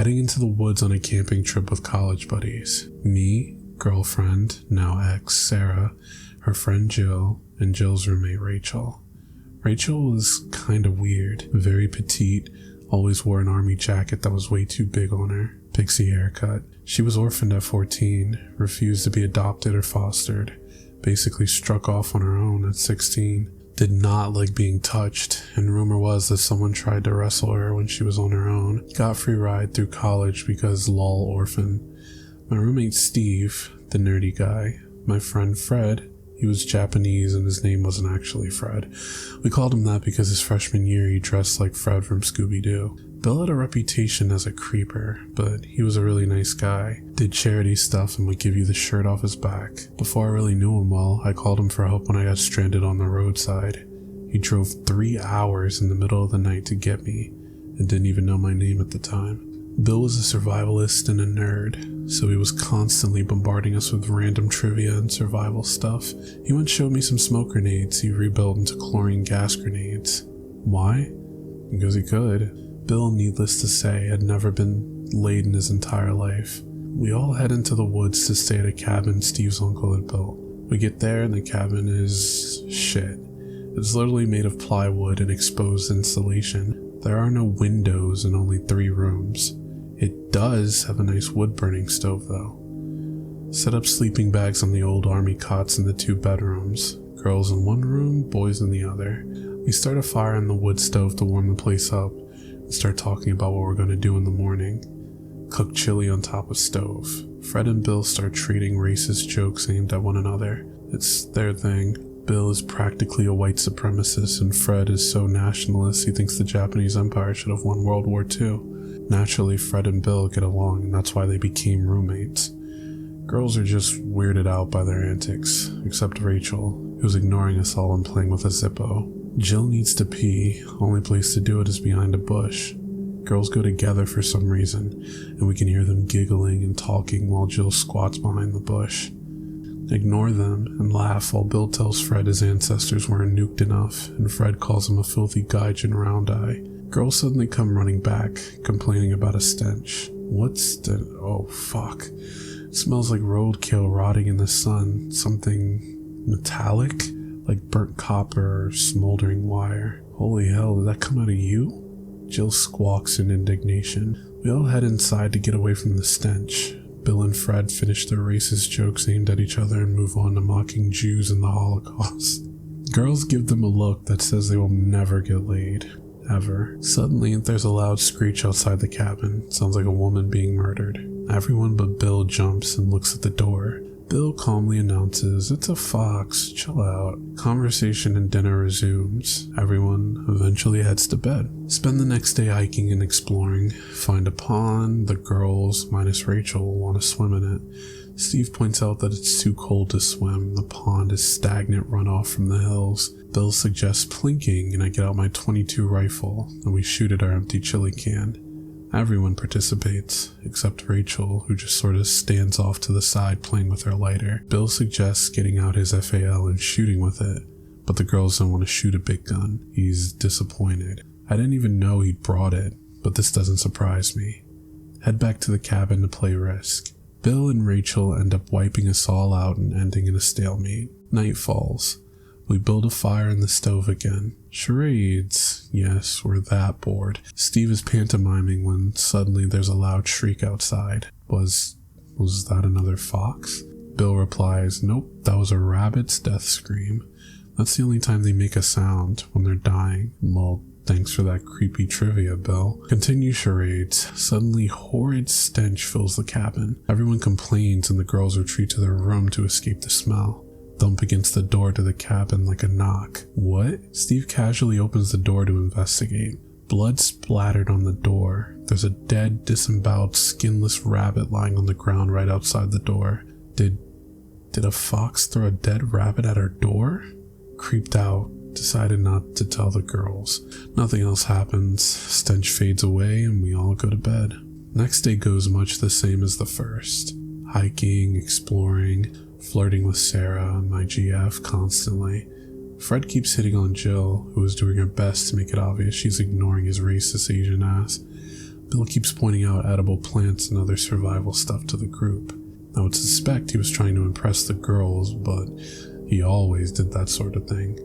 heading into the woods on a camping trip with college buddies. Me, girlfriend, now ex, Sarah, her friend Jill, and Jill's roommate Rachel. Rachel was kinda weird, very petite, always wore an army jacket that was way too big on her, pixie haircut. She was orphaned at 14, refused to be adopted or fostered, basically struck off on her own at 16. Did not like being touched, and rumor was that someone tried to wrestle her when she was on her own. Got free ride through college because lol orphan. My roommate Steve, the nerdy guy. My friend Fred, he was Japanese and his name wasn't actually Fred. We called him that because his freshman year he dressed like Fred from Scooby-Doo. Bill had a reputation as a creeper, but he was a really nice guy. Did charity stuff and would give you the shirt off his back. Before I really knew him well, I called him for help when I got stranded on the roadside. He drove 3 hours in the middle of the night to get me, and didn't even know my name at the time. Bill was a survivalist and a nerd, so he was constantly bombarding us with random trivia and survival stuff. He once showed me some smoke grenades he rebuilt into chlorine gas grenades. Why? Because he could. Bill, needless to say, had never been laid in his entire life. We all head into the woods to stay at a cabin Steve's uncle had built. We get there and the cabin is shit. It's literally made of plywood and exposed insulation. There are no windows and only 3 rooms. It does have a nice wood-burning stove though. Set up sleeping bags on the old army cots in the 2 bedrooms. Girls in one room, boys in the other. We start a fire in the wood stove to warm the place up and start talking about what we're going to do in the morning. Cook chili on top of stove. Fred and Bill start treating racist jokes aimed at one another. It's their thing. Bill is practically a white supremacist and Fred is so nationalist he thinks the Japanese Empire should have won World War II. Naturally, Fred and Bill get along and that's why they became roommates. Girls are just weirded out by their antics, except Rachel, who's ignoring us all and playing with a Zippo. Jill needs to pee, only place to do it is behind a bush. Girls go together for some reason, and we can hear them giggling and talking while Jill squats behind the bush. Ignore them and laugh while Bill tells Fred his ancestors weren't nuked enough, and Fred calls him a filthy gaijin round eye. Girls suddenly come running back, complaining about a stench. Oh fuck. It smells like roadkill rotting in the sun, something metallic? Like burnt copper or smoldering wire. Holy hell, did that come out of you? Jill squawks in indignation. We all head inside to get away from the stench. Bill and Fred finish their racist jokes aimed at each other and move on to mocking Jews and the Holocaust. Girls give them a look that says they will never get laid. Ever. Suddenly, there's a loud screech outside the cabin. Sounds like a woman being murdered. Everyone but Bill jumps and looks at the door. Bill calmly announces, "It's a fox, chill out." Conversation and dinner resumes. Everyone eventually heads to bed. Spend the next day hiking and exploring. Find a pond. The girls, minus Rachel, want to swim in it. Steve points out that it's too cold to swim. The pond is stagnant runoff from the hills. Bill suggests plinking and I get out my .22 rifle and we shoot at our empty chili can. Everyone participates, except Rachel, who just sort of stands off to the side playing with her lighter. Bill suggests getting out his FAL and shooting with it, but the girls don't want to shoot a big gun. He's disappointed. I didn't even know he'd brought it, but this doesn't surprise me. Head back to the cabin to play Risk. Bill and Rachel end up wiping us all out and ending in a stalemate. Night falls. We build a fire in the stove again. Charades. Yes, we're that bored. Steve is pantomiming when suddenly there's a loud shriek outside. Was that another fox? Bill replies, "Nope, that was a rabbit's death scream. That's the only time they make a sound, when they're dying." Well, thanks for that creepy trivia, Bill. Continue charades. Suddenly, horrid stench fills the cabin. Everyone complains and the girls retreat to their room to escape the smell. Thump against the door to the cabin like a knock. What? Steve casually opens the door to investigate. Blood splattered on the door. There's a dead, disemboweled, skinless rabbit lying on the ground right outside the door. Did a fox throw a dead rabbit at our door? Creeped out, decided not to tell the girls. Nothing else happens. Stench fades away and we all go to bed. Next day goes much the same as the first. Hiking, exploring, flirting with Sarah, my GF, constantly. Fred keeps hitting on Jill, who is doing her best to make it obvious she's ignoring his racist Asian ass. Bill keeps pointing out edible plants and other survival stuff to the group. I would suspect he was trying to impress the girls, but he always did that sort of thing.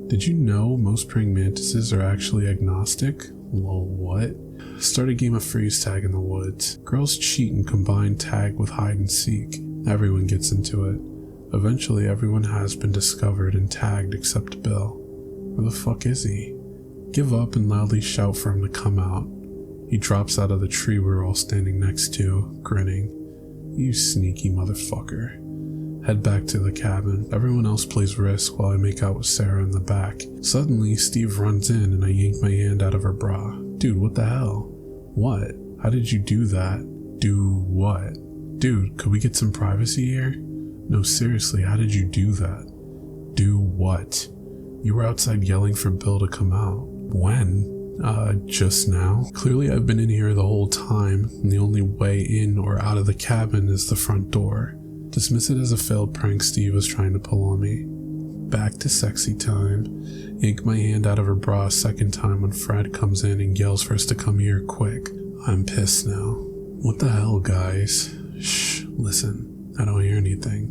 Did you know most praying mantises are actually agnostic? Lol, what? Start a game of freeze tag in the woods. Girls cheat and combine tag with hide and seek. Everyone gets into it. Eventually everyone has been discovered and tagged except Bill. Where the fuck is he? Give up and loudly shout for him to come out. He drops out of the tree we're all standing next to, grinning. You sneaky motherfucker. Head back to the cabin. Everyone else plays Risk while I make out with Sarah in the back. Suddenly, Steve runs in and I yank my hand out of her bra. Dude, what the hell? What? How did you do that? Do what? Dude, could we get some privacy here? No, seriously, how did you do that? Do what? You were outside yelling for Bill to come out. When? Just now. Clearly I've been in here the whole time, and the only way in or out of the cabin is the front door. Dismiss it as a failed prank Steve was trying to pull on me. Back to sexy time. Yank my hand out of her bra a second time when Fred comes in and yells for us to come here quick. I'm pissed now. What the hell, guys? Shh, listen. I don't hear anything.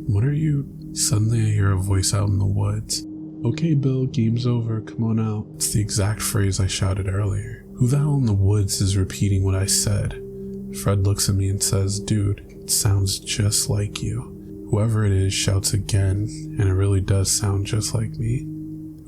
What are you? Suddenly I hear a voice out in the woods. Okay, Bill, game's over, come on out. It's the exact phrase I shouted earlier. Who the hell in the woods is repeating what I said? Fred looks at me and says, dude, it sounds just like you. Whoever it is shouts again, and it really does sound just like me.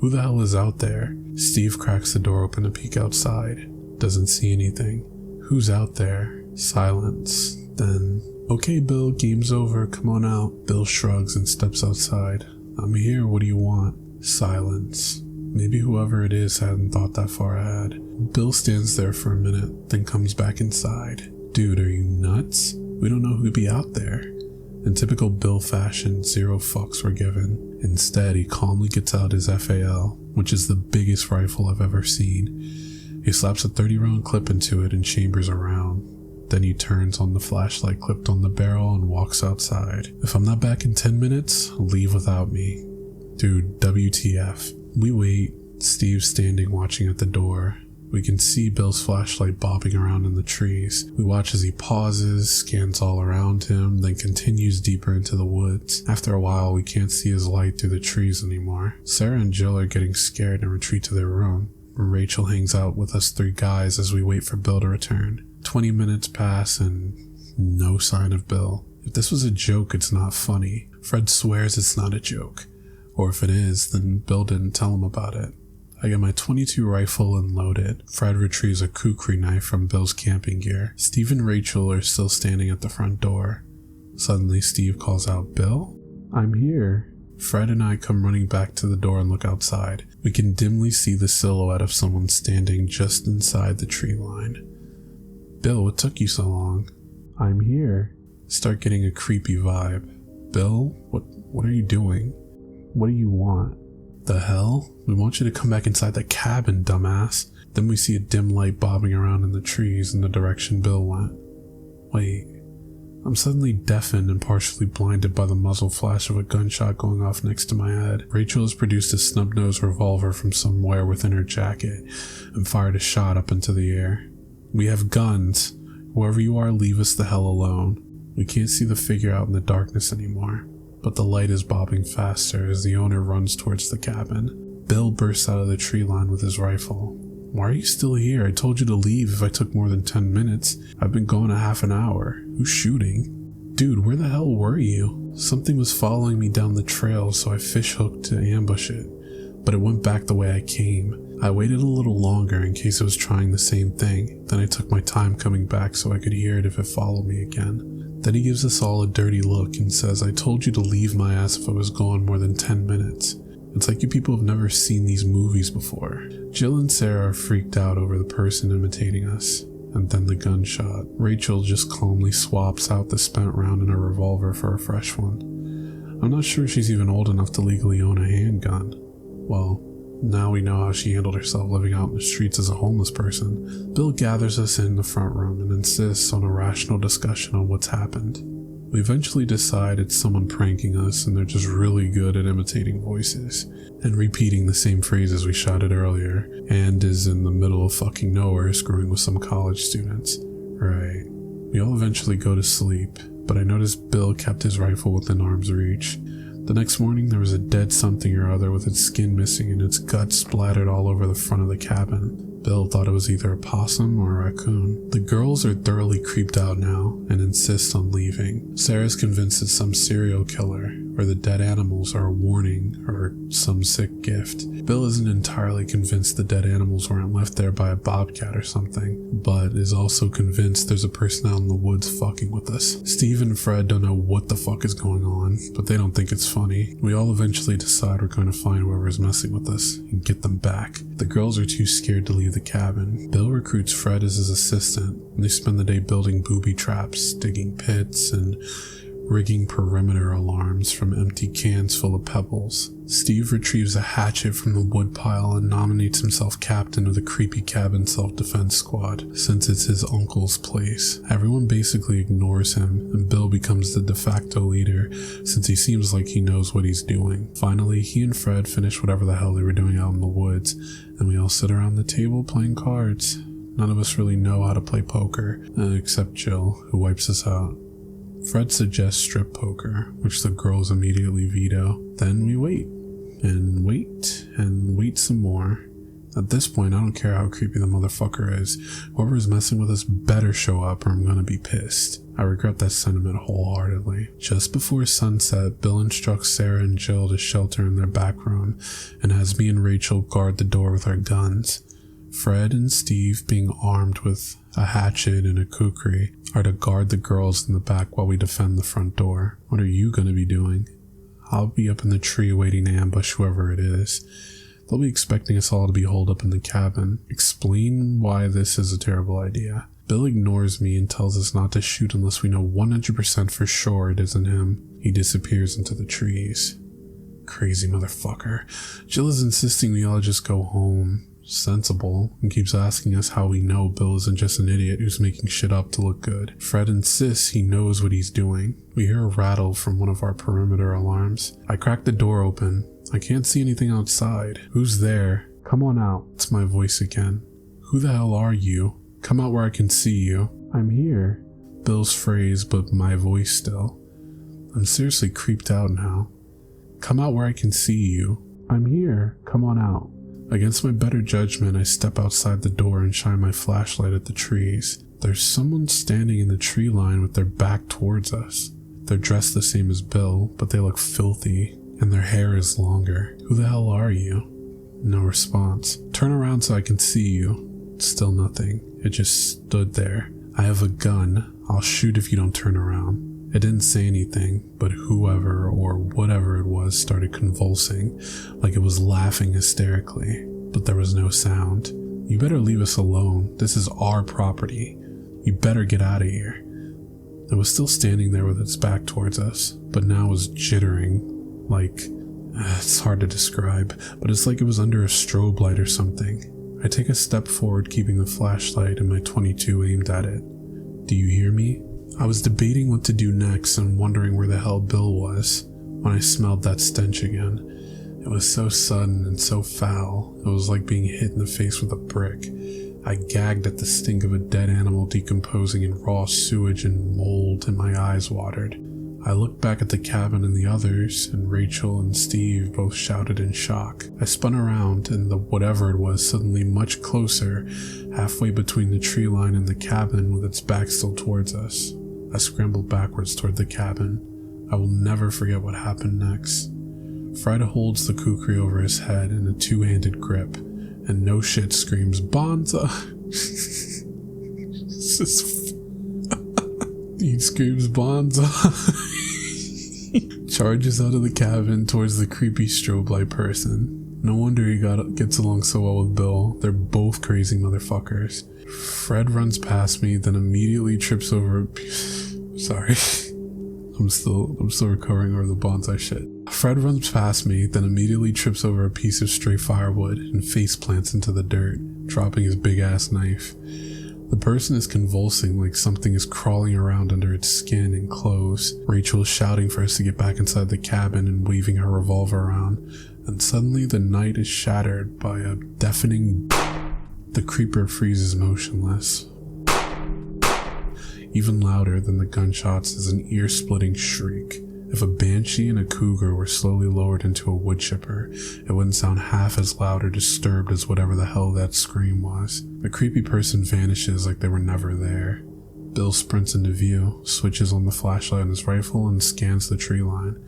Who the hell is out there? Steve cracks the door open to peek outside. Doesn't see anything. Who's out there? Silence. Then, okay, Bill, game's over, come on out. Bill shrugs and steps outside. I'm here, what do you want? Silence. Maybe whoever it is hadn't thought that far ahead. Bill stands there for a minute, then comes back inside. Dude, are you nuts? We don't know who'd be out there. In typical Bill fashion, 0 fucks were given. Instead, he calmly gets out his FAL, which is the biggest rifle I've ever seen. He slaps a 30-round clip into it and chambers around. Then he turns on the flashlight clipped on the barrel and walks outside. If I'm not back in 10 minutes, leave without me. Dude, WTF. We wait, Steve standing watching at the door. We can see Bill's flashlight bobbing around in the trees. We watch as he pauses, scans all around him, then continues deeper into the woods. After a while, we can't see his light through the trees anymore. Sarah and Jill are getting scared and retreat to their room. Rachel hangs out with us 3 guys as we wait for Bill to return. 20 minutes pass and no sign of Bill. If this was a joke, it's not funny. Fred swears it's not a joke. Or if it is, then Bill didn't tell him about it. I get my .22 rifle and load it. Fred retrieves a kukri knife from Bill's camping gear. Steve and Rachel are still standing at the front door. Suddenly Steve calls out, Bill? I'm here. Fred and I come running back to the door and look outside. We can dimly see the silhouette of someone standing just inside the tree line. Bill, what took you so long? I'm here. Start getting a creepy vibe. Bill, what are you doing? What do you want? The hell? We want you to come back inside the cabin, dumbass. Then we see a dim light bobbing around in the trees in the direction Bill went. Wait. I'm suddenly deafened and partially blinded by the muzzle flash of a gunshot going off next to my head. Rachel has produced a snub-nosed revolver from somewhere within her jacket and fired a shot up into the air. We have guns. Whoever you are, leave us the hell alone. We can't see the figure out in the darkness anymore, but the light is bobbing faster as the owner runs towards the cabin. Bill bursts out of the tree line with his rifle. Why are you still here? I told you to leave if I took more than 10 minutes. I've been gone a half an hour. Who's shooting? Dude, where the hell were you? Something was following me down the trail, so I fishhooked to ambush it, but it went back the way I came. I waited a little longer in case it was trying the same thing. Then I took my time coming back so I could hear it if it followed me again. Then he gives us all a dirty look and says, I told you to leave my ass if I was gone more than 10 minutes. It's like you people have never seen these movies before. Jill and Sarah are freaked out over the person imitating us. And then the gunshot. Rachel just calmly swaps out the spent round in her revolver for a fresh one. I'm not sure she's even old enough to legally own a handgun. Well, now we know how she handled herself living out in the streets as a homeless person. Bill gathers us in the front room and insists on a rational discussion on what's happened. We eventually decide it's someone pranking us and they're just really good at imitating voices and repeating the same phrases we shouted earlier, and is in the middle of fucking nowhere screwing with some college students. Right. We all eventually go to sleep, but I noticed Bill kept his rifle within arm's reach. The next morning there was a dead something or other with its skin missing and its guts splattered all over the front of the cabin. Bill thought it was either a possum or a raccoon. The girls are thoroughly creeped out now and insist on leaving. Sarah's convinced it's some serial killer, or the dead animals are a warning, or some sick gift. Bill isn't entirely convinced the dead animals weren't left there by a bobcat or something, but is also convinced there's a person out in the woods fucking with us. Steve and Fred don't know what the fuck is going on, but they don't think it's funny. We all eventually decide we're going to find whoever's messing with us and get them back. The girls are too scared to leave the cabin. Bill recruits Fred as his assistant, and they spend the day building booby traps, digging pits, and rigging perimeter alarms from empty cans full of pebbles. Steve retrieves a hatchet from the woodpile and nominates himself captain of the creepy cabin self-defense squad, since it's his uncle's place. Everyone basically ignores him, and Bill becomes the de facto leader, since he seems like he knows what he's doing. Finally, he and Fred finish whatever the hell they were doing out in the woods, and we all sit around the table playing cards. None of us really know how to play poker, except Jill, who wipes us out. Fred suggests strip poker, which the girls immediately veto. Then we wait, and wait, and wait some more. At this point, I don't care how creepy the motherfucker is. Whoever is messing with us better show up or I'm gonna be pissed. I regret that sentiment wholeheartedly. Just before sunset, Bill instructs Sarah and Jill to shelter in their back room and has me and Rachel guard the door with our guns. Fred and Steve, being armed with a hatchet and a kukri, are to guard the girls in the back while we defend the front door. What are you gonna be doing? I'll be up in the tree waiting to ambush whoever it is. They'll be expecting us all to be holed up in the cabin. Explain why this is a terrible idea. Bill ignores me and tells us not to shoot unless we know 100% for sure it isn't him. He disappears into the trees. Crazy motherfucker. Jill is insisting we all just go home. Sensible, and keeps asking us how we know Bill isn't just an idiot who's making shit up to look good. Fred insists he knows what he's doing. We hear a rattle from one of our perimeter alarms. I crack the door open. I can't see anything outside. Who's there? Come on out. It's my voice again. Who the hell are you? Come out where I can see you. I'm here. Bill's phrase, but my voice still. I'm seriously creeped out now. Come out where I can see you. I'm here. Come on out. Against my better judgment, I step outside the door and shine my flashlight at the trees. There's someone standing in the tree line with their back towards us. They're dressed the same as Bill, but they look filthy, and their hair is longer. Who the hell are you? No response. Turn around so I can see you. Still nothing. It just stood there. I have a gun. I'll shoot if you don't turn around. It didn't say anything, but whoever or whatever it was started convulsing, like it was laughing hysterically, but there was no sound. You better leave us alone. This is our property. You better get out of here. It was still standing there with its back towards us, but now was jittering, like, it's hard to describe, but it's like it was under a strobe light or something. I take a step forward, keeping the flashlight and my .22 aimed at it. Do you hear me? I was debating what to do next and wondering where the hell Bill was when I smelled that stench again. It was so sudden and so foul, it was like being hit in the face with a brick. I gagged at the stink of a dead animal decomposing in raw sewage and mold, and my eyes watered. I looked back at the cabin and the others, and Rachel and Steve both shouted in shock. I spun around, and the whatever it was suddenly much closer, halfway between the tree line and the cabin with its back still towards us. I scrambled backwards toward the cabin. I will never forget what happened next. Fred holds the kukri over his head in a two-handed grip, and no shit screams, "Bonza!" He screams, "Bonza!" Charges out of the cabin towards the creepy strobe light person. No wonder he gets along so well with Bill. They're both crazy motherfuckers. Fred runs past me, then immediately trips over. Sorry. I'm still recovering over the bonsai shit. Fred runs past me, then immediately trips over a piece of stray firewood and face plants into the dirt, dropping his big ass knife. The person is convulsing like something is crawling around under its skin and clothes. Rachel is shouting for us to get back inside the cabin and waving her revolver around, and suddenly the night is shattered by a deafening. The creeper freezes motionless. Even louder than the gunshots is an ear-splitting shriek. If a banshee and a cougar were slowly lowered into a wood chipper, it wouldn't sound half as loud or disturbed as whatever the hell that scream was. The creepy person vanishes like they were never there. Bill sprints into view, switches on the flashlight on his rifle, and scans the tree line.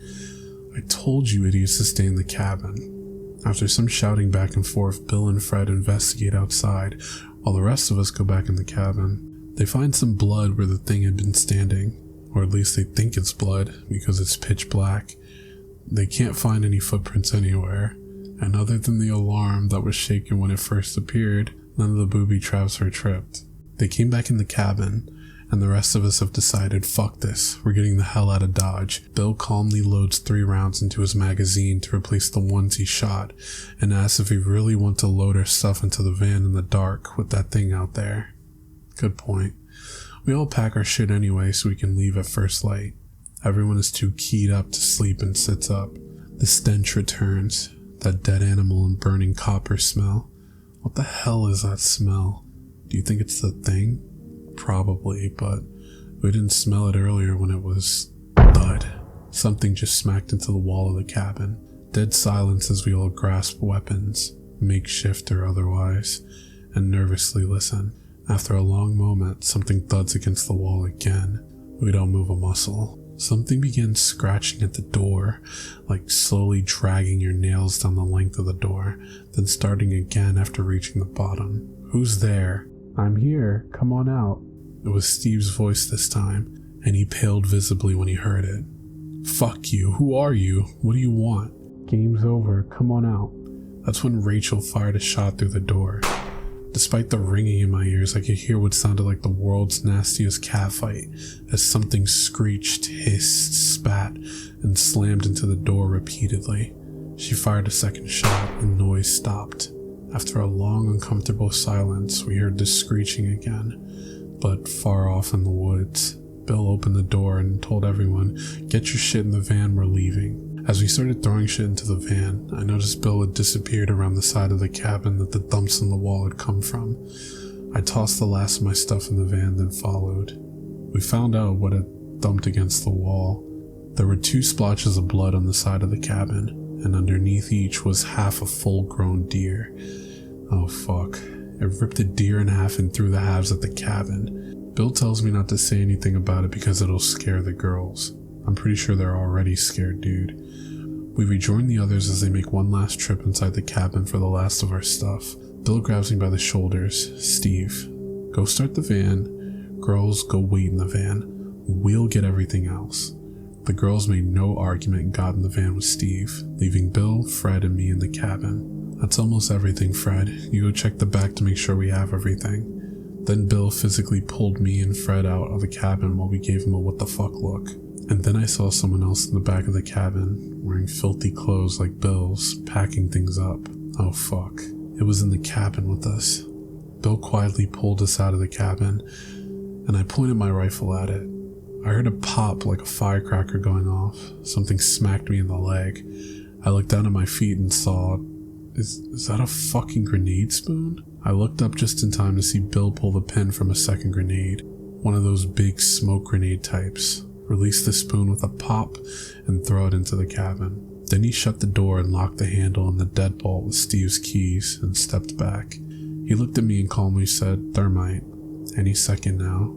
I told you idiots to stay in the cabin. After some shouting back and forth, Bill and Fred investigate outside, while the rest of us go back in the cabin. They find some blood where the thing had been standing. Or at least they think it's blood, because it's pitch black. They can't find any footprints anywhere, and other than the alarm that was shaken when it first appeared, none of the booby traps were tripped. They came back in the cabin, and the rest of us have decided, fuck this, we're getting the hell out of Dodge. Bill calmly loads 3 rounds into his magazine to replace the ones he shot, and asks if we really want to load our stuff into the van in the dark with that thing out there. Good point. We all pack our shit anyway so we can leave at first light. Everyone is too keyed up to sleep and sits up. The stench returns, that dead animal and burning copper smell. What the hell is that smell? Do you think it's the thing? Probably, but we didn't smell it earlier when it was thud. Something just smacked into the wall of the cabin. Dead silence as we all grasp weapons, makeshift or otherwise, and nervously listen. After a long moment, something thuds against the wall again. We don't move a muscle. Something begins scratching at the door, like slowly dragging your nails down the length of the door, then starting again after reaching the bottom. Who's there? I'm here, come on out. It was Steve's voice this time, and he paled visibly when he heard it. Fuck you, who are you? What do you want? Game's over, come on out. That's when Rachel fired a shot through the door. Despite the ringing in my ears, I could hear what sounded like the world's nastiest catfight as something screeched, hissed, spat, and slammed into the door repeatedly. She fired a second shot and noise stopped. After a long, uncomfortable silence, we heard the screeching again, but far off in the woods. Bill opened the door and told everyone, "Get your shit in the van, we're leaving." As we started throwing shit into the van, I noticed Bill had disappeared around the side of the cabin that the thumps in the wall had come from. I tossed the last of my stuff in the van, then followed. We found out what had thumped against the wall. There were 2 splotches of blood on the side of the cabin, and underneath each was half a full-grown deer. Oh fuck. It ripped a deer in half and threw the halves at the cabin. Bill tells me not to say anything about it because it'll scare the girls. I'm pretty sure they're already scared, dude. We rejoin the others as they make one last trip inside the cabin for the last of our stuff. Bill grabs me by the shoulders. "Steve, go start the van. Girls, go wait in the van. We'll get everything else." The girls made no argument and got in the van with Steve, leaving Bill, Fred, and me in the cabin. "That's almost everything, Fred. You go check the back to make sure we have everything." Then Bill physically pulled me and Fred out of the cabin while we gave him a what the fuck look. And then I saw someone else in the back of the cabin, wearing filthy clothes like Bill's, packing things up. Oh fuck. It was in the cabin with us. Bill quietly pulled us out of the cabin, and I pointed my rifle at it. I heard a pop like a firecracker going off. Something smacked me in the leg. I looked down at my feet and saw... Is that a fucking grenade spoon? I looked up just in time to see Bill pull the pin from a second grenade. One of those big smoke grenade types. Release the spoon with a pop and throw it into the cabin. Then he shut the door and locked the handle on the deadbolt with Steve's keys and stepped back. He looked at me and calmly said, "Thermite. Any second now."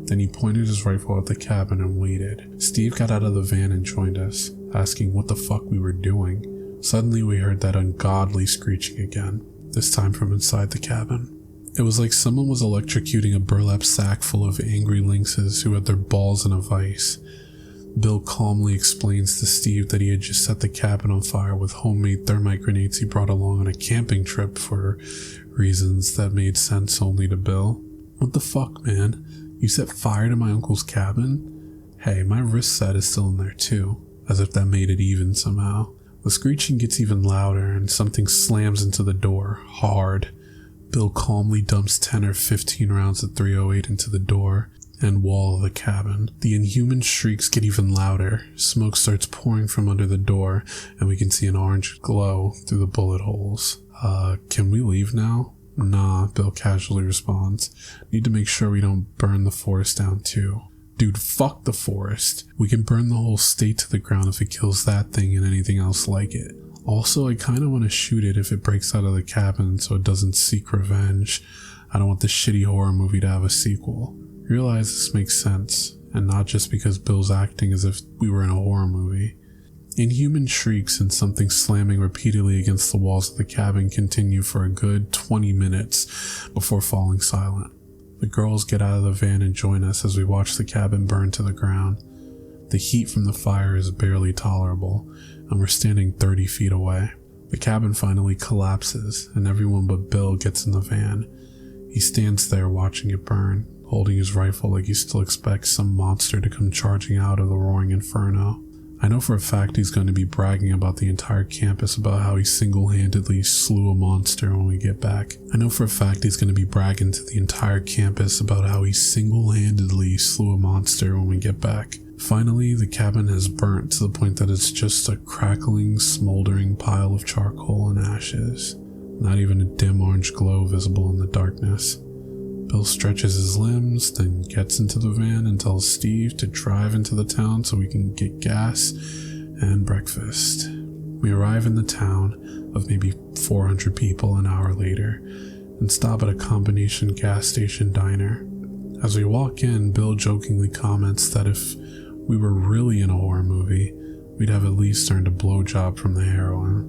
Then he pointed his rifle at the cabin and waited. Steve got out of the van and joined us, asking what the fuck we were doing. Suddenly we heard that ungodly screeching again, this time from inside the cabin. It was like someone was electrocuting a burlap sack full of angry lynxes who had their balls in a vice. Bill calmly explains to Steve that he had just set the cabin on fire with homemade thermite grenades he brought along on a camping trip for reasons that made sense only to Bill. "What the fuck, man? You set fire to my uncle's cabin?" "Hey, my wrist set is still in there too," as if that made it even somehow. The screeching gets even louder and something slams into the door, hard. Bill calmly dumps 10 or 15 rounds of .308 into the door and wall of the cabin. The inhuman shrieks get even louder. Smoke starts pouring from under the door, and we can see an orange glow through the bullet holes. Can we leave now? Nah, Bill casually responds. Need to make sure we don't burn the forest down too. Dude, fuck the forest. We can burn the whole state to the ground if it kills that thing and anything else like it. Also, I kinda wanna shoot it if it breaks out of the cabin so it doesn't seek revenge. I don't want this shitty horror movie to have a sequel. Realize this makes sense, and not just because Bill's acting as if we were in a horror movie. Inhuman shrieks and something slamming repeatedly against the walls of the cabin continue for a good 20 minutes before falling silent. The girls get out of the van and join us as we watch the cabin burn to the ground. The heat from the fire is barely tolerable, and we're standing 30 feet away. The cabin finally collapses, and everyone but Bill gets in the van. He stands there watching it burn, holding his rifle like he still expects some monster to come charging out of the roaring inferno. I know for a fact he's going to be bragging about the entire campus about how he single-handedly slew a monster when we get back. I know for a fact he's going to be bragging to the entire campus about how he single-handedly slew a monster when we get back. Finally, the cabin has burnt to the point that it's just a crackling, smoldering pile of charcoal and ashes. Not even a dim orange glow visible in the darkness. Bill stretches his limbs, then gets into the van and tells Steve to drive into the town so we can get gas and breakfast. We arrive in the town of maybe 400 people an hour later and stop at a combination gas station diner. As we walk in, Bill jokingly comments that if we were really in a horror movie, we'd have at least earned a blowjob from the heroine.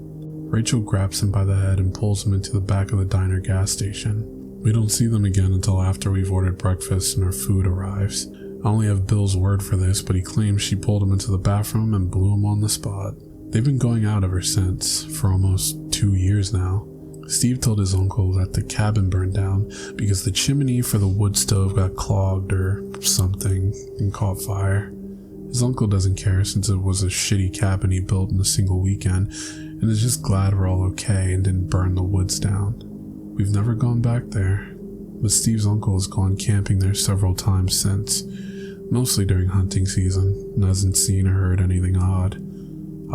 Rachel grabs him by the head and pulls him into the back of the diner gas station. We don't see them again until after we've ordered breakfast and our food arrives. I only have Bill's word for this, but he claims she pulled him into the bathroom and blew him on the spot. They've been going out ever since, for almost 2 years now. Steve told his uncle that the cabin burned down because the chimney for the wood stove got clogged or something and caught fire. His uncle doesn't care since it was a shitty cabin he built in a single weekend and is just glad we're all okay and didn't burn the woods down. We've never gone back there, but Steve's uncle has gone camping there several times since, mostly during hunting season, and hasn't seen or heard anything odd,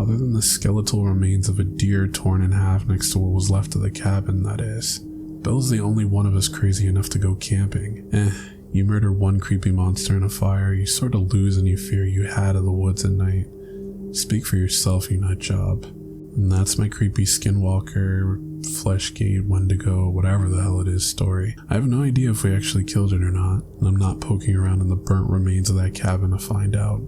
other than the skeletal remains of a deer torn in half next to what was left of the cabin, that is. Bill's the only one of us crazy enough to go camping. You murder one creepy monster in a fire, you sort of lose any fear you had of the woods at night. Speak for yourself, you nut job. And that's my creepy skinwalker, fleshgate, wendigo, whatever the hell it is story. I have no idea if we actually killed it or not, and I'm not poking around in the burnt remains of that cabin to find out.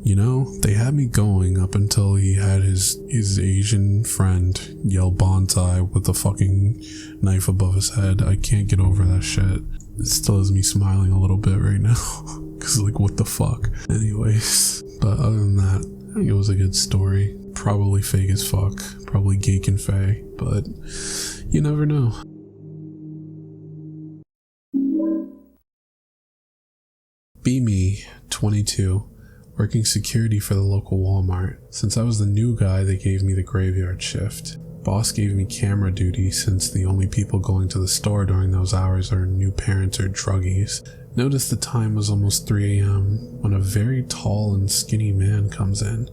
You know, they had me going up until he had his Asian friend yell bonsai with a fucking knife above his head. I can't get over that shit. It still has me smiling a little bit right now, cause like what the fuck. Anyways, but other than that, I think it was a good story. Probably fake as fuck, probably geek and fey, but you never know. Be me, 22, working security for the local Walmart. Since I was the new guy, they gave me the graveyard shift. Boss gave me camera duty since the only people going to the store during those hours are new parents or druggies. Notice the time was almost 3 a.m. when a very tall and skinny man comes in.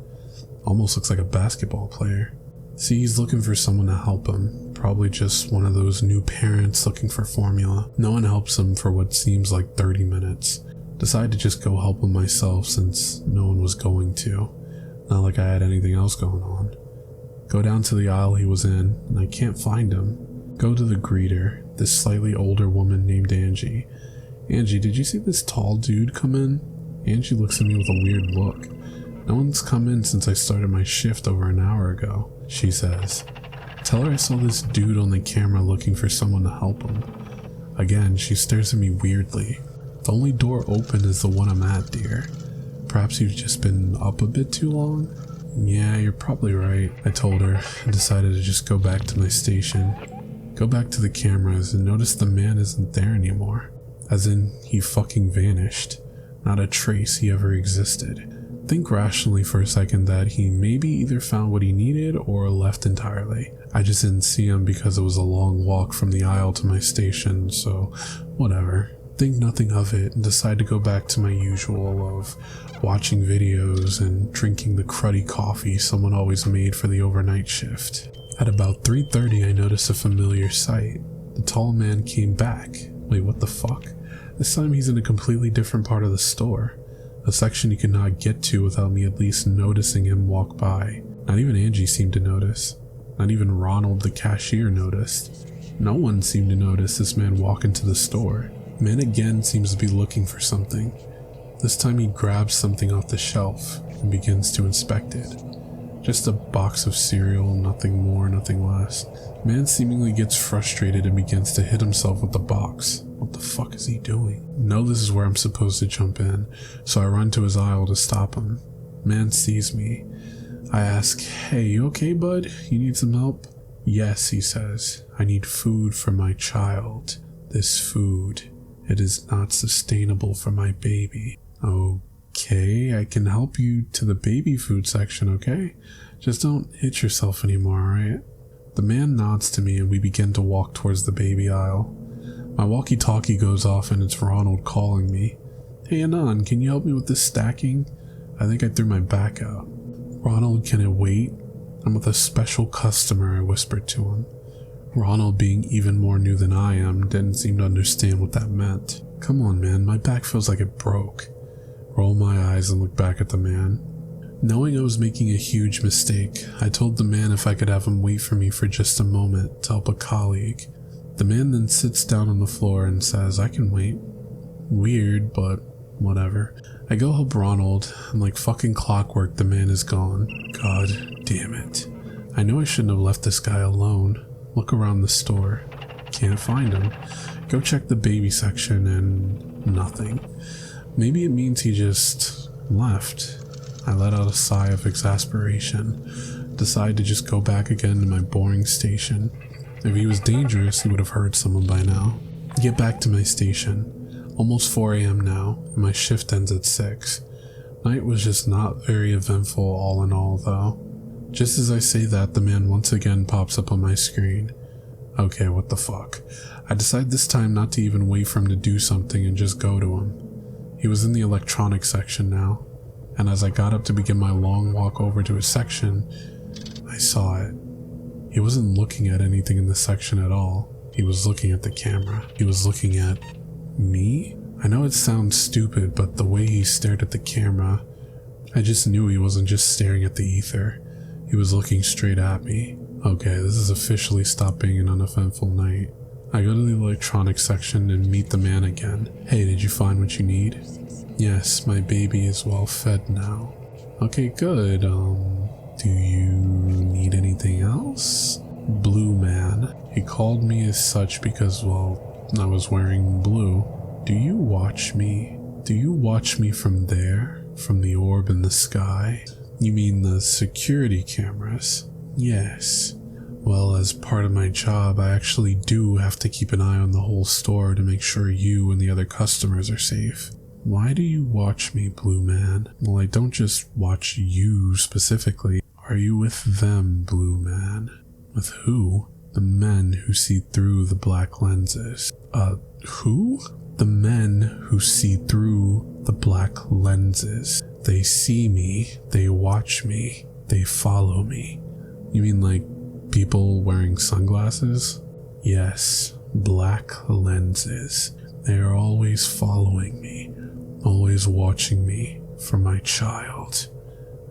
Almost looks like a basketball player. See, he's looking for someone to help him. Probably just one of those new parents looking for formula. No one helps him for what seems like 30 minutes. Decide to just go help him myself since no one was going to. Not like I had anything else going on. Go down to the aisle he was in, and I can't find him. Go to the greeter, this slightly older woman named Angie. Angie, did you see this tall dude come in? Angie looks at me with a weird look. No one's come in since I started my shift over an hour ago, she says. Tell her I saw this dude on the camera looking for someone to help him. Again, she stares at me weirdly. The only door open is the one I'm at, dear. Perhaps you've just been up a bit too long? Yeah, you're probably right, I told her, and decided to just go back to my station. Go back to the cameras and notice the man isn't there anymore. As in, he fucking vanished. Not a trace he ever existed. think rationally for a second that he maybe either found what he needed or left entirely. I just didn't see him because it was a long walk from the aisle to my station, so whatever. Think nothing of it and decide to go back to my usual of watching videos and drinking the cruddy coffee someone always made for the overnight shift. At about 3:30 I noticed a familiar sight. The tall man came back. Wait, what the fuck? This time he's in a completely different part of the store. A section he could not get to without me at least noticing him walk by. Not even Angie seemed to notice. Not even Ronald the cashier noticed. No one seemed to notice this man walk into the store. Man again seems to be looking for something. This time he grabs something off the shelf and begins to inspect it. Just a box of cereal, nothing more, nothing less. Man seemingly gets frustrated and begins to hit himself with the box. What the fuck is he doing? No, this is where I'm supposed to jump in, so I run to his aisle to stop him. Man sees me. I ask, "Hey, you okay, bud? You need some help?" "Yes," he says. "I need food for my child. This food. It is not sustainable for my baby." "Okay, I can help you to the baby food section, okay? Just don't hit yourself anymore, alright?" The man nods to me and we begin to walk towards the baby aisle. My walkie-talkie goes off and it's Ronald calling me. "Hey Anon, can you help me with this stacking? I think I threw my back out." "Ronald, can it wait? I'm with a special customer," I whispered to him. Ronald, being even more new than I am, didn't seem to understand what that meant. "Come on, man, my back feels like it broke." Roll my eyes and look back at the man. Knowing I was making a huge mistake, I told the man if I could have him wait for me for just a moment to help a colleague. The man then sits down on the floor and says, "I can wait." Weird, but whatever. I go help Ronald, and like fucking clockwork, the man is gone. God damn it. I know I shouldn't have left this guy alone. Look around the store. Can't find him. Go check the baby section and nothing. Maybe it means he just left. I let out a sigh of exasperation. Decide to just go back again to my boring station. If he was dangerous, he would have heard someone by now. Get back to my station. Almost 4 a.m. now, and my shift ends at 6. Night was just not very eventful all in all though. Just as I say that, the man once again pops up on my screen. Okay, what the fuck. I decide this time not to even wait for him to do something and just go to him. He was in the electronics section now, and as I got up to begin my long walk over to his section, I saw it. He wasn't looking at anything in the section at all. He was looking at the camera. He was looking at me? I know it sounds stupid, but the way he stared at the camera, I just knew he wasn't just staring at the ether. He was looking straight at me. Okay, this has officially stopped being an uneventful night. I go to the electronics section and meet the man again. "Hey, did you find what you need?" "Yes, my baby is well fed now." "Okay, good. Do you need anything else?" "Blue man." He called me as such because, well, I was wearing blue. "Do you watch me? Do you watch me from there? From the orb in the sky?" "You mean the security cameras?" "Yes. Well, as part of my job, I actually do have to keep an eye on the whole store to make sure you and the other customers are safe." "Why do you watch me, Blue Man?" "Well, I don't just watch you specifically. Are you with them, Blue Man?" "With who?" "The men who see through the black lenses." Who?" "The men who see through the black lenses. They see me, they watch me, they follow me." "You mean like people wearing sunglasses?" "Yes, black lenses. They are always following me, always watching me for my child."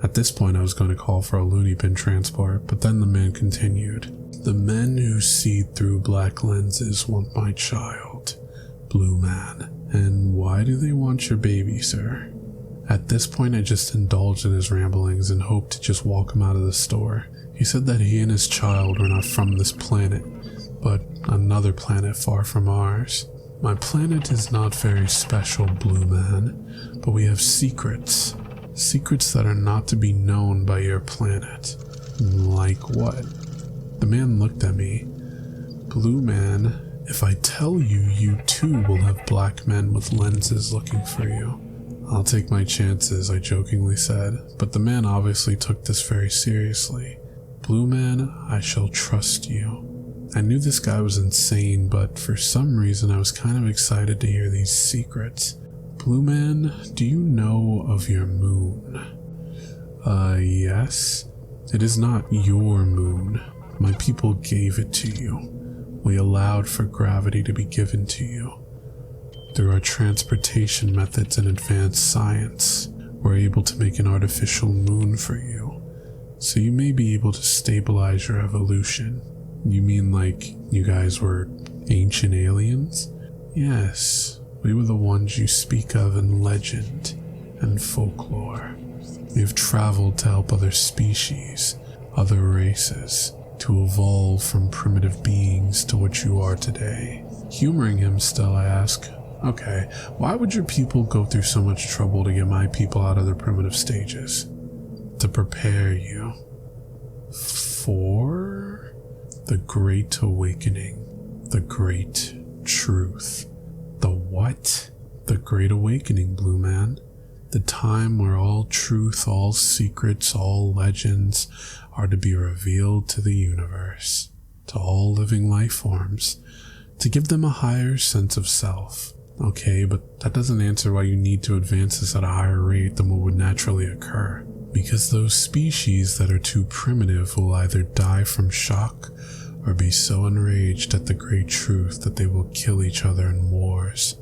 At this point I was going to call for a loony bin transport, but then the man continued. "The men who see through black lenses want my child, Blue Man. And why do they want your baby, sir?" At this point I just indulged in his ramblings and hoped to just walk him out of the store. He said that he and his child were not from this planet, but another planet far from ours. "My planet is not very special, Blue Man, but we have secrets. Secrets that are not to be known by your planet." "Like what?" The man looked at me. "Blue Man, if I tell you, you too will have black men with lenses looking for you." "I'll take my chances," I jokingly said, but the man obviously took this very seriously. "Blue Man, I shall trust you." I knew this guy was insane, but for some reason I was kind of excited to hear these secrets. "Blue Man, do you know of your moon?" Yes. It is not your moon. My people gave it to you. We allowed for gravity to be given to you. Through our transportation methods and advanced science, we're able to make an artificial moon for you, so you may be able to stabilize your evolution. You mean like you guys were ancient aliens? Yes, we were the ones you speak of in legend and folklore. We have traveled to help other species, other races, to evolve from primitive beings to what you are today. Humoring him still, I ask, "Okay, why would your people go through so much trouble to get my people out of their primitive stages?" "To prepare you for the Great Awakening, the Great Truth." "The what?" "The Great Awakening, Blue Man. The time where all truth, all secrets, all legends are to be revealed to the universe, to all living life forms, to give them a higher sense of self." "Okay, but that doesn't answer why you need to advance this at a higher rate than what would naturally occur." "Because those species that are too primitive will either die from shock or be so enraged at the great truth that they will kill each other in wars."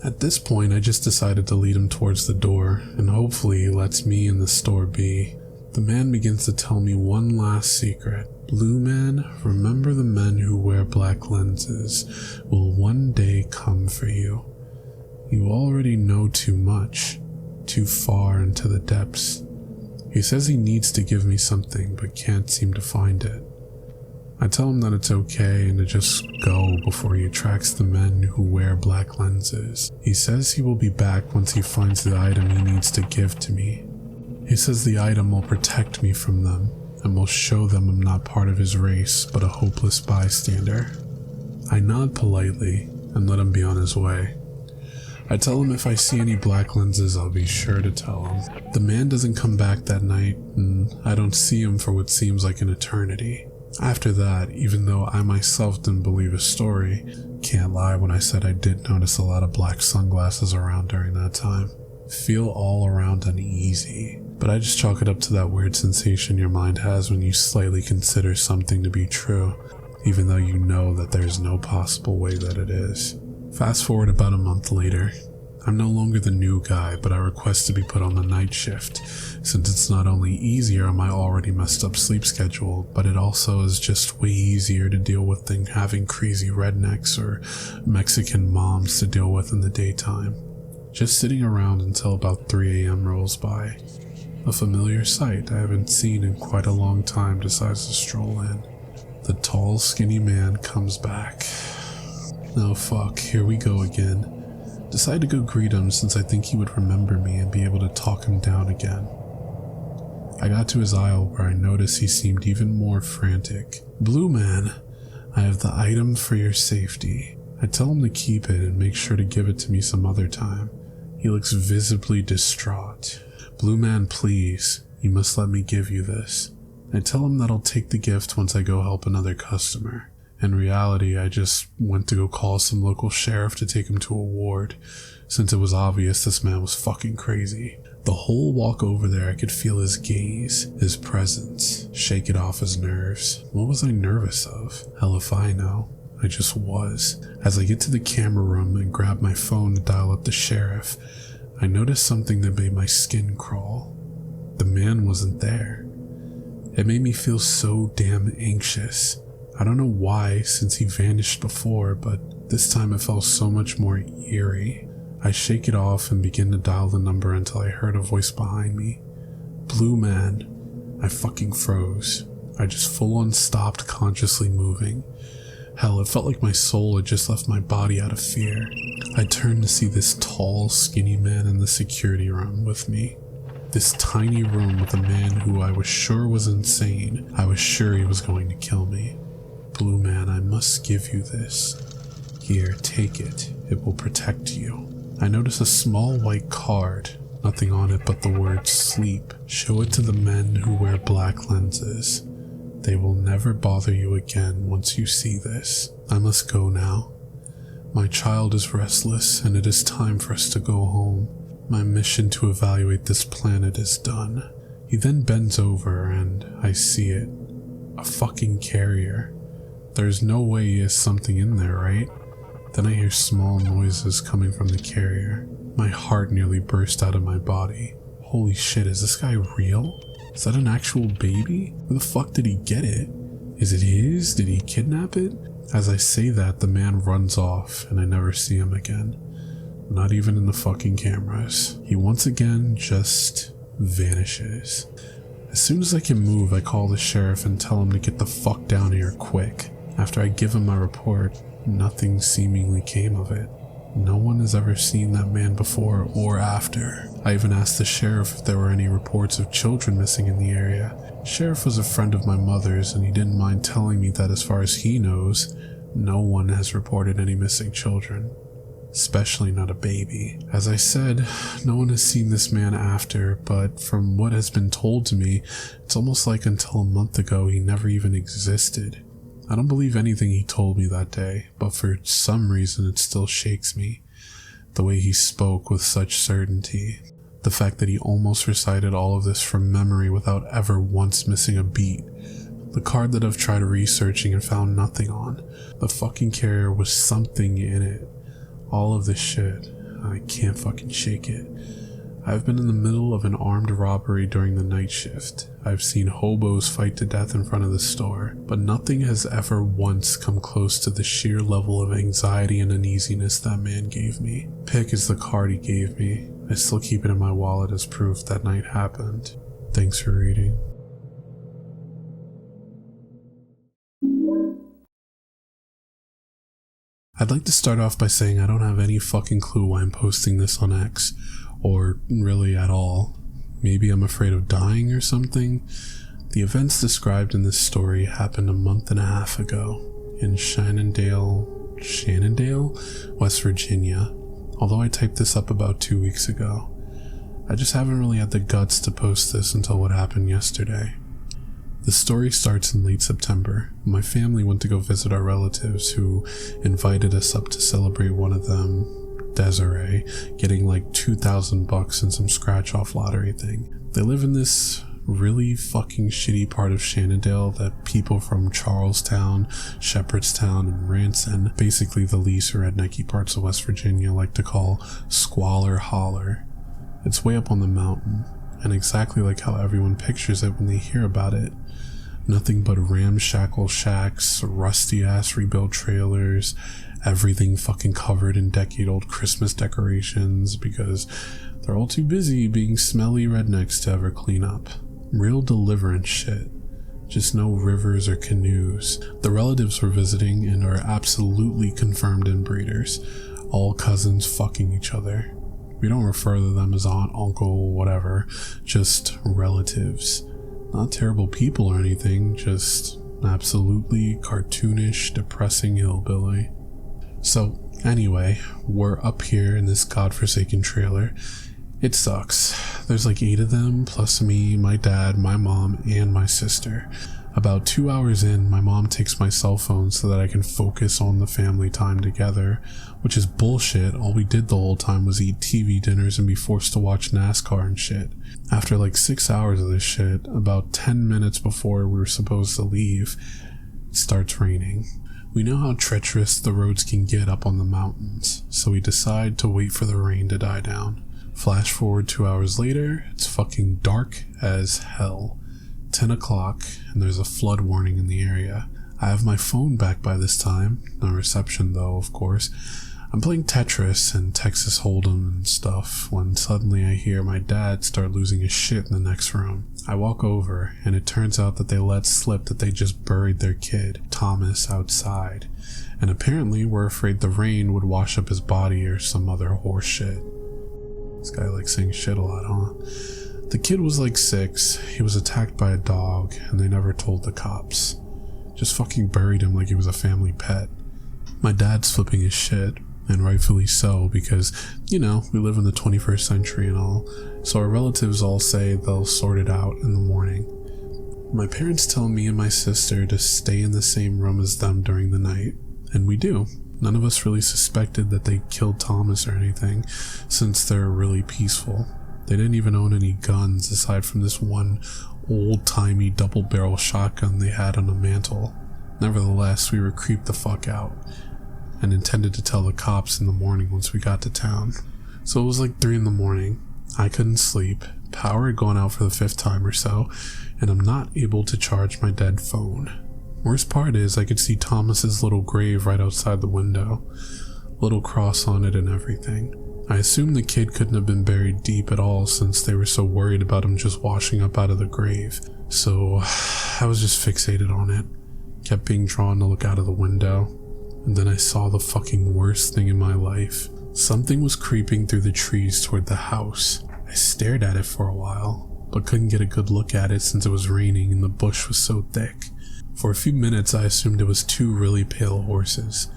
At this point, I just decided to lead him towards the door, and hopefully he lets me and the store be. The man begins to tell me one last secret. "Blue Man, remember the men who wear black lenses will one day come for you. You already know too much, too far into the depths." He says he needs to give me something, but can't seem to find it. I tell him that it's okay and to just go before he attracts the men who wear black lenses. He says he will be back once he finds the item he needs to give to me. He says the item will protect me from them and will show them I'm not part of his race but a hopeless bystander. I nod politely and let him be on his way. I tell him if I see any black lenses I'll be sure to tell him. The man doesn't come back that night, and I don't see him for what seems like an eternity. After that, even though I myself didn't believe his story, can't lie when I said I did notice a lot of black sunglasses around during that time. Feel all around uneasy, but I just chalk it up to that weird sensation your mind has when you slightly consider something to be true, even though you know that there's no possible way that it is. Fast forward about a month later. I'm no longer the new guy, but I request to be put on the night shift, since it's not only easier on my already messed up sleep schedule, but it also is just way easier to deal with than having crazy rednecks or Mexican moms to deal with in the daytime. Just sitting around until about 3 a.m. rolls by. A familiar sight I haven't seen in quite a long time decides to stroll in. The tall, skinny man comes back. Oh fuck, here we go again. Decide to go greet him since I think he would remember me and be able to talk him down again. I got to his aisle where I noticed he seemed even more frantic. "Blue Man, I have the item for your safety." I tell him to keep it and make sure to give it to me some other time. He looks visibly distraught. "Blue Man, please, you must let me give you this." I tell him that I'll take the gift once I go help another customer. In reality, I just went to go call some local sheriff to take him to a ward, since it was obvious this man was fucking crazy. The whole walk over there I could feel his gaze, his presence, shake it off his nerves. What was I nervous of? Hell if I know. I just was. As I get to the camera room and grab my phone to dial up the sheriff, I noticed something that made my skin crawl. The man wasn't there. It made me feel so damn anxious. I don't know why, since he vanished before, but this time it felt so much more eerie. I shake it off and begin to dial the number until I heard a voice behind me. "Blue Man." I fucking froze. I just full on stopped consciously moving. Hell, it felt like my soul had just left my body out of fear. I turned to see this tall, skinny man in the security room with me. This tiny room with a man who I was sure was insane. I was sure he was going to kill me. "Blue Man, I must give you this. Here, take it. It will protect you." I notice a small white card, nothing on it but the word sleep. Show it to the men who wear black lenses. They will never bother you again once you see this. I must go now. My child is restless and it is time for us to go home. My mission to evaluate this planet is done. He then bends over and I see it. A fucking carrier. There's no way he has something in there, right? Then I hear small noises coming from the carrier. My heart nearly burst out of my body. Holy shit, is this guy real? Is that an actual baby? Where the fuck did he get it? Is it his? Did he kidnap it? As I say that, the man runs off and I never see him again. Not even in the fucking cameras. He once again just vanishes. As soon as I can move, I call the sheriff and tell him to get the fuck down here quick. After I give him my report, nothing seemingly came of it. No one has ever seen that man before or after. I even asked the sheriff if there were any reports of children missing in the area. The sheriff was a friend of my mother's and he didn't mind telling me that as far as he knows, no one has reported any missing children. Especially not a baby. As I said, no one has seen this man after, but from what has been told to me, it's almost like until a month ago he never even existed. I don't believe anything he told me that day, but for some reason it still shakes me. The way he spoke with such certainty. The fact that he almost recited all of this from memory without ever once missing a beat. The card that I've tried researching and found nothing on. The fucking carrier was something in it. All of this shit. I can't fucking shake it. I've been in the middle of an armed robbery during the night shift. I've seen hobos fight to death in front of the store, but nothing has ever once come close to the sheer level of anxiety and uneasiness that man gave me. Pick is the card he gave me. I still keep it in my wallet as proof that night happened. Thanks for reading. I'd like to start off by saying I don't have any fucking clue why I'm posting this on X, or really at all. Maybe I'm afraid of dying or something. The events described in this story happened a month and a half ago in Shenandoah, West Virginia, although I typed this up about 2 weeks ago. I just haven't really had the guts to post this until what happened yesterday. The story starts in late September. My family went to go visit our relatives who invited us up to celebrate one of them, Desiree, getting like $2,000 in some scratch-off lottery thing. They live in this really fucking shitty part of Shenandoah that people from Charlestown, Shepherdstown, and Ranson, basically the least rednecky parts of West Virginia, like to call Squalor Holler. It's way up on the mountain, and exactly like how everyone pictures it when they hear about it. Nothing but ramshackle shacks, rusty-ass rebuilt trailers, everything fucking covered in decade-old Christmas decorations because they're all too busy being smelly rednecks to ever clean up. Real deliverance shit. Just no rivers or canoes. The relatives we're visiting and are absolutely confirmed inbreeders. All cousins fucking each other. We don't refer to them as aunt, uncle, whatever. Just relatives. Not terrible people or anything, just absolutely cartoonish, depressing hillbilly. So, anyway, we're up here in this godforsaken trailer. It sucks. There's like 8 of them, plus me, my dad, my mom, and my sister. About 2 hours in, my mom takes my cell phone so that I can focus on the family time together, which is bullshit. All we did the whole time was eat TV dinners and be forced to watch NASCAR and shit. After like 6 hours of this shit, about 10 minutes before we were supposed to leave, it starts raining. We know how treacherous the roads can get up on the mountains, so we decide to wait for the rain to die down. Flash forward 2 hours later, it's fucking dark as hell. 10 o'clock, and there's a flood warning in the area. I have my phone back by this time, no reception though, of course. I'm playing Tetris and Texas Hold'em and stuff when suddenly I hear my dad start losing his shit in the next room. I walk over, and it turns out that they let slip that they just buried their kid, Thomas, outside, and apparently were afraid the rain would wash up his body or some other horse shit. This guy likes saying shit a lot, huh? The kid was like 6, he was attacked by a dog, and they never told the cops. Just fucking buried him like he was a family pet. My dad's flipping his shit. And rightfully so, because, we live in the 21st century and all, so our relatives all say they'll sort it out in the morning. My parents tell me and my sister to stay in the same room as them during the night, and we do. None of us really suspected that they killed Thomas or anything, since they're really peaceful. They didn't even own any guns aside from this one old-timey double-barrel shotgun they had on a mantle. Nevertheless, we were creeped the fuck out, and intended to tell the cops in the morning once we got to town. So it was like 3 in the morning. I couldn't sleep. Power had gone out for the 5th time or so, and I'm not able to charge my dead phone. Worst part is I could see Thomas's little grave right outside the window. Little cross on it and everything. I assumed the kid couldn't have been buried deep at all since they were so worried about him just washing up out of the grave. So I was just fixated on it. Kept being drawn to look out of the window. And then I saw the fucking worst thing in my life. Something was creeping through the trees toward the house. I stared at it for a while, but couldn't get a good look at it since it was raining and the bush was so thick. For a few minutes I assumed it was 2 really pale horses,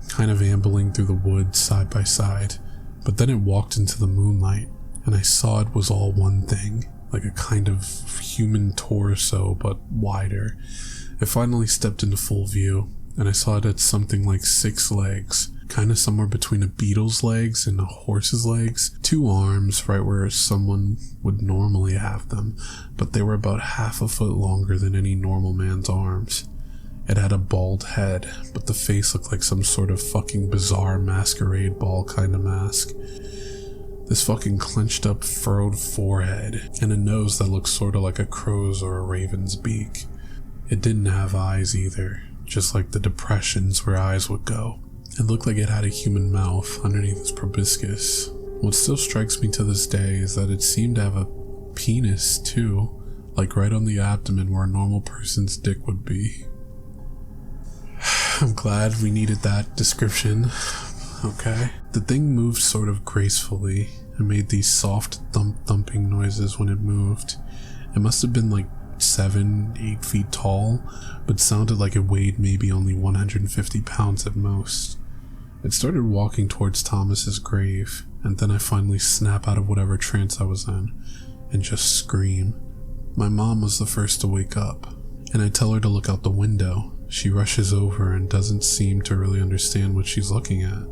kind of ambling through the woods side by side, but then it walked into the moonlight, and I saw it was all one thing, like a kind of human torso but wider. It finally stepped into full view, and I saw it had something like 6 legs, kind of somewhere between a beetle's legs and a horse's legs, 2 arms right where someone would normally have them, but they were about half a foot longer than any normal man's arms. It had a bald head, but the face looked like some sort of fucking bizarre masquerade ball kind of mask. This fucking clenched up furrowed forehead, and a nose that looked sort of like a crow's or a raven's beak. It didn't have eyes either, just like the depressions where eyes would go. It looked like it had a human mouth underneath its proboscis. What still strikes me to this day is that it seemed to have a penis too, like right on the abdomen where a normal person's dick would be. I'm glad we needed that description. Okay. The thing moved sort of gracefully and made these soft thumping noises when it moved. It must have been like 7-8 feet tall, but sounded like it weighed maybe only 150 pounds at most. It started walking towards Thomas's grave, and then I finally snap out of whatever trance I was in and just scream. My mom was the first to wake up, and I tell her to look out the window. She rushes over and doesn't seem to really understand what she's looking at.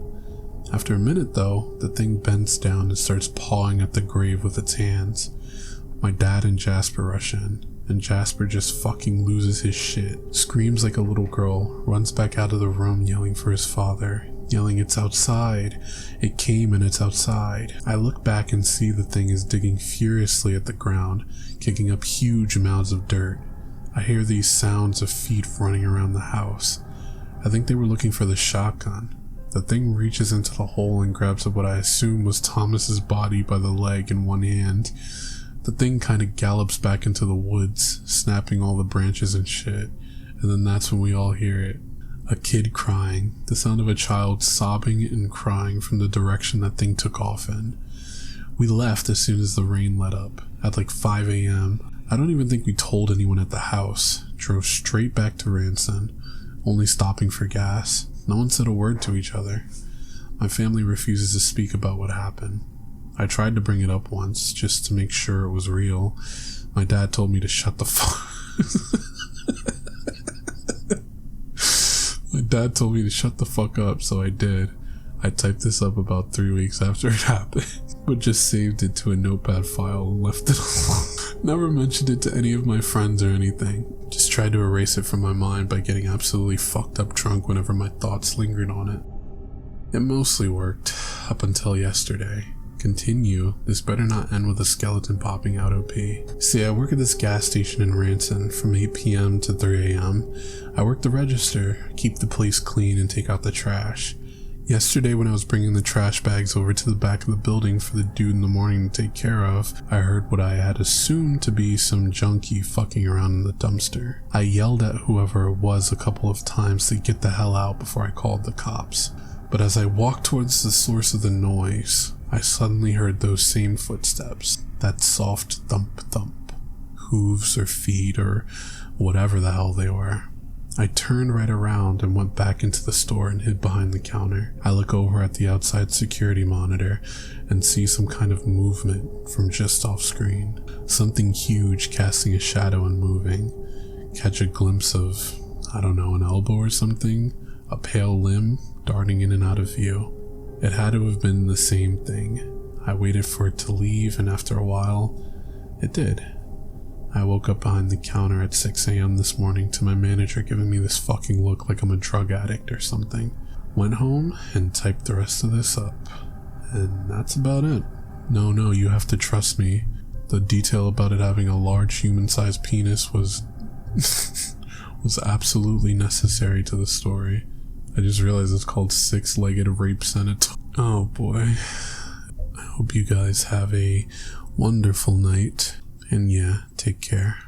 After a minute though, the thing bends down and starts pawing at the grave with its hands. My dad and Jasper rush in, and Jasper just fucking loses his shit, screams like a little girl, runs back out of the room yelling for his father, yelling, "It's outside! It came and it's outside!" I look back and see the thing is digging furiously at the ground, kicking up huge amounts of dirt. I hear these sounds of feet running around the house. I think they were looking for the shotgun. The thing reaches into the hole and grabs up what I assume was Thomas's body by the leg in one hand. The thing kind of gallops back into the woods, snapping all the branches and shit, and then that's when we all hear it. A kid crying, the sound of a child sobbing and crying from the direction that thing took off in. We left as soon as the rain let up, at like 5 a.m. I don't even think we told anyone at the house. Drove straight back to Ranson, only stopping for gas. No one said a word to each other. My family refuses to speak about what happened. I tried to bring it up once, just to make sure it was real. My dad told me to shut the fuck... My dad told me to shut the fuck up, so I did. I typed this up about 3 weeks after it happened, but just saved it to a notepad file and left it alone. Never mentioned it to any of my friends or anything. Just tried to erase it from my mind by getting absolutely fucked up drunk whenever my thoughts lingered on it. It mostly worked, up until yesterday. Continue, this better not end with a skeleton popping out OP. See, I work at this gas station in Ranson from 8 p.m. to 3 a.m. I work the register, keep the place clean, and take out the trash. Yesterday when I was bringing the trash bags over to the back of the building for the dude in the morning to take care of, I heard what I had assumed to be some junkie fucking around in the dumpster. I yelled at whoever it was a couple of times to get the hell out before I called the cops. But as I walked towards the source of the noise, I suddenly heard those same footsteps, that soft thump thump, hooves or feet or whatever the hell they were. I turned right around and went back into the store and hid behind the counter. I look over at the outside security monitor and see some kind of movement from just off screen. Something huge casting a shadow and moving. Catch a glimpse of, I don't know, an elbow or something, a pale limb darting in and out of view. It had to have been the same thing. I waited for it to leave, and after a while, it did. I woke up behind the counter at 6 a.m. this morning to my manager giving me this fucking look like I'm a drug addict or something. Went home and typed the rest of this up. And that's about it. No, you have to trust me. The detail about it having a large human-sized penis was was absolutely necessary to the story. I just realized it's called Six-Legged Rape Senator. Oh boy. I hope you guys have a wonderful night. And yeah, take care.